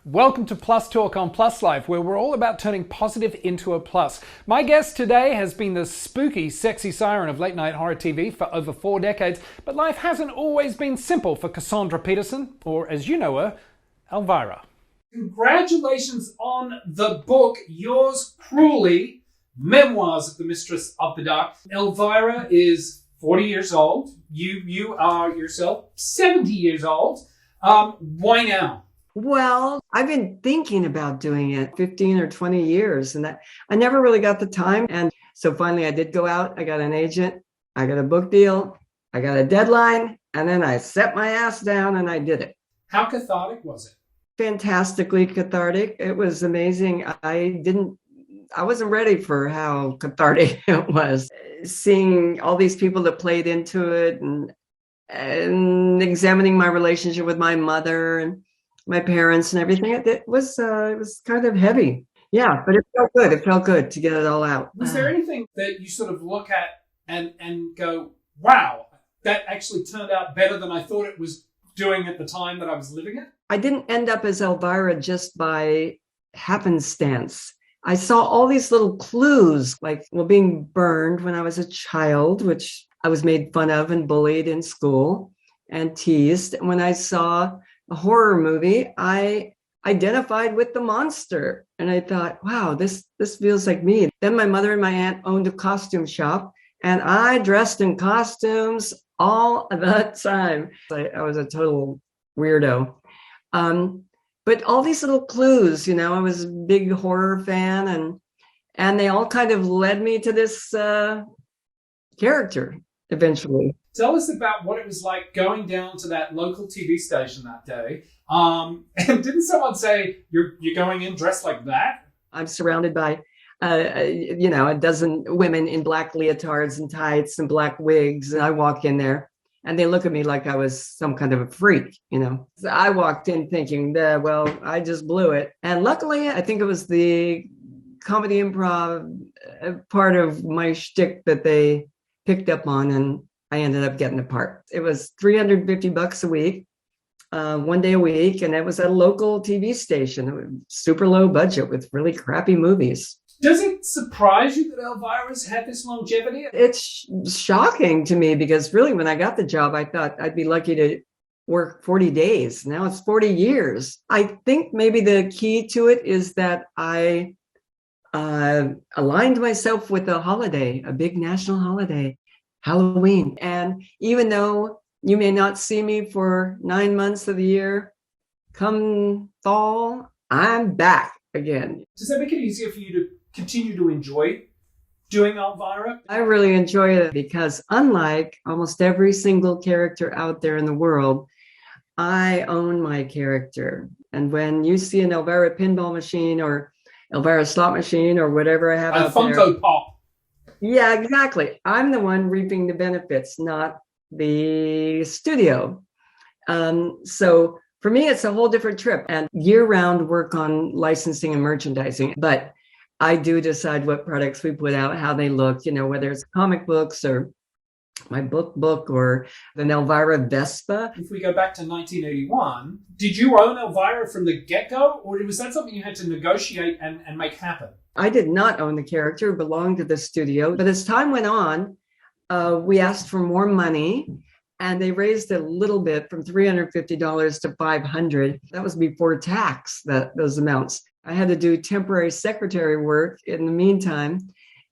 Welcome to Plus Talk on Plus Life, where we're all about turning positive into a plus. My guest today has been the spooky, sexy siren of late night horror TV for over 4 decades, but life hasn't always been simple for Cassandra Peterson, or as you know her, Elvira. Congratulations on the book, yours cruelly, Memoirs of the Mistress of the Dark. Elvira is 40 years old. You are yourself 70 years old. Why now? Well, I've been thinking about doing it 15 or 20 years, and I never really got the time. And so finally I did go out. I got an agent. I got a book deal. I got a deadline. And then I set my ass down and I did it. How cathartic was it? Fantastically cathartic. It was amazing. I wasn't ready for how cathartic it was. Seeing all these people that played into it and examining my relationship with my mother and my parents and everything. It was kind of heavy. Yeah, but it felt good. It felt good to get it all out. Was there anything that you sort of look at and go, wow, that actually turned out better than I thought it was doing at the time that I was living it? I didn't end up as Elvira just by happenstance. I saw all these little clues, like being burned when I was a child, which I was made fun of and bullied in school and teased. When I saw a horror movie, I identified with the monster. And I thought, wow, this feels like me. Then my mother and my aunt owned a costume shop, and I dressed in costumes all the time. I was a total weirdo. But all these little clues, I was a big horror fan, and they all kind of led me to this character eventually. Tell us about what it was like going down to that local TV station that day. And didn't someone say, you're going in dressed like that? I'm surrounded by, a dozen women in black leotards and tights and black wigs. And I walk in there and they look at me like I was some kind of a freak, So I walked in thinking, well, I just blew it. And luckily, I think it was the comedy improv part of my shtick that they picked up on, and I ended up getting the part. It was $350 a week, 1 day a week, and it was at a local TV station. It was super low budget with really crappy movies. Does it surprise you that Elvira's had this longevity? It's shocking to me because really when I got the job, I thought I'd be lucky to work 40 days. Now it's 40 years. I think maybe the key to it is that I aligned myself with a holiday, a big national holiday, Halloween. And even though you may not see me for 9 months of the year, come fall, I'm back again. Does that make it easier for you to continue to enjoy doing Elvira? I really enjoy it because unlike almost every single character out there in the world, I own my character. And when you see an Elvira pinball machine or Elvira slot machine or whatever I have out there. A Funko Pop. Yeah, exactly. I'm the one reaping the benefits, not the studio. So for me, it's a whole different trip and year-round work on licensing and merchandising. But I do decide what products we put out, how they look, whether it's comic books or my book or an Elvira Vespa. If we go back to 1981, did you own Elvira from the get-go, or was that something you had to negotiate and make happen? I did not own the character, it belonged to the studio. But as time went on, we asked for more money, and they raised it a little bit from $350 to $500. That was before tax, those amounts. I had to do temporary secretary work in the meantime.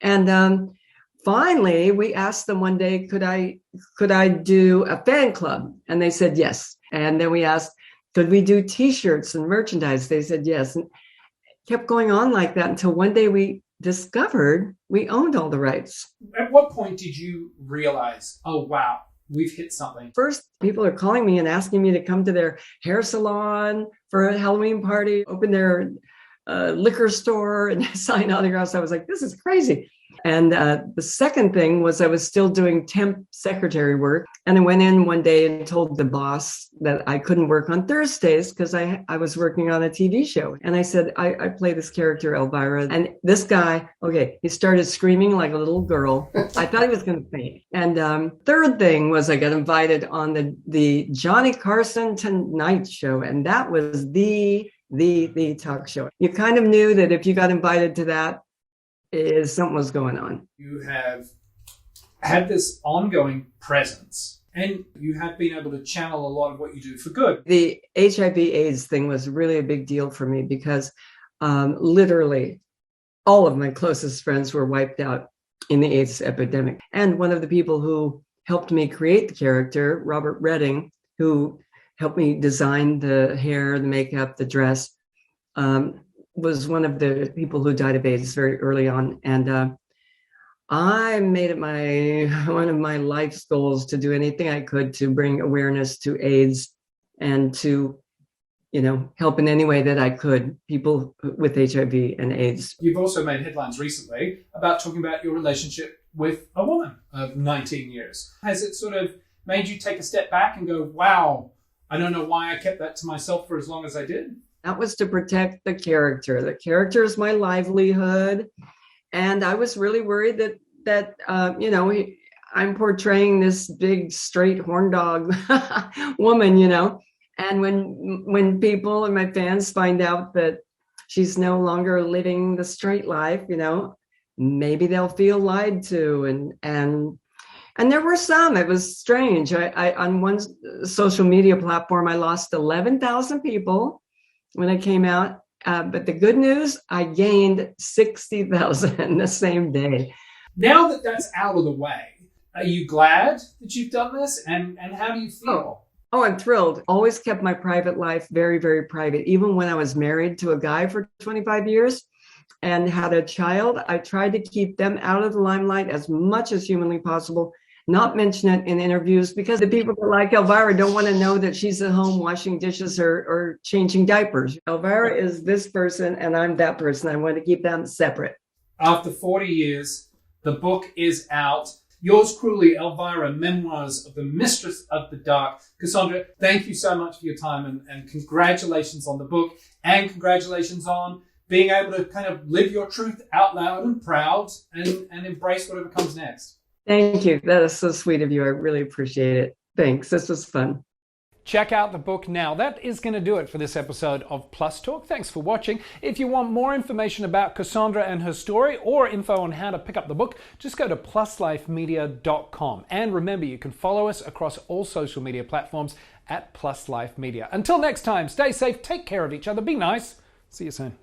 And finally, we asked them one day, could I do a fan club? And they said yes. And then we asked, could we do T-shirts and merchandise? They said yes. And kept going on like that until one day we discovered we owned all the rights. At what point did you realize, oh, wow, we've hit something? First, people are calling me and asking me to come to their hair salon for a Halloween party, open their liquor store and sign autographs. I was like, this is crazy. And the second thing was I was still doing temp secretary work. And I went in one day and told the boss that I couldn't work on Thursdays because I was working on a TV show. And I said, I play this character, Elvira. And this guy, he started screaming like a little girl. I thought he was going to faint. And third thing was I got invited on the Johnny Carson Tonight Show. And that was the the talk show. You kind of knew that if you got invited to that, something was going on. You have had this ongoing presence, and you have been able to channel a lot of what you do for good. The HIV/AIDS thing was really a big deal for me because literally all of my closest friends were wiped out in the AIDS epidemic. And one of the people who helped me create the character, Robert Redding, who helped me design the hair, the makeup, the dress, was one of the people who died of AIDS very early on. And I made it one of my life's goals to do anything I could to bring awareness to AIDS and to, help in any way that I could people with HIV and AIDS. You've also made headlines recently about talking about your relationship with a woman of 19 years. Has it sort of made you take a step back and go, wow, I don't know why I kept that to myself for as long as I did? That was to protect the character. The character is my livelihood. And I was really worried that I'm portraying this big, straight horn dog woman, And when people and my fans find out that she's no longer living the straight life, maybe they'll feel lied to. And there were some. It was strange. I on one social media platform, I lost 11,000 people when I came out. But the good news, I gained 60,000 the same day. Now that that's out of the way, are you glad that you've done this? And how do you feel? Oh, I'm thrilled. Always kept my private life very, very private. Even when I was married to a guy for 25 years and had a child, I tried to keep them out of the limelight as much as humanly possible, not mention it in interviews, because the people that like Elvira don't want to know that she's at home washing dishes or changing diapers. Elvira is this person and I'm that person. I want to keep them separate. After 40 years, the book is out. Yours truly, Elvira, Memoirs of the Mistress of the Dark. Cassandra, thank you so much for your time and congratulations on the book and congratulations on being able to kind of live your truth out loud and proud and embrace whatever comes next. Thank you. That is so sweet of you. I really appreciate it. Thanks. This was fun. Check out the book now. That is going to do it for this episode of Plus Talk. Thanks for watching. If you want more information about Cassandra and her story or info on how to pick up the book, just go to pluslifemedia.com. And remember, you can follow us across all social media platforms at Plus Life Media. Until next time, stay safe, take care of each other, be nice. See you soon.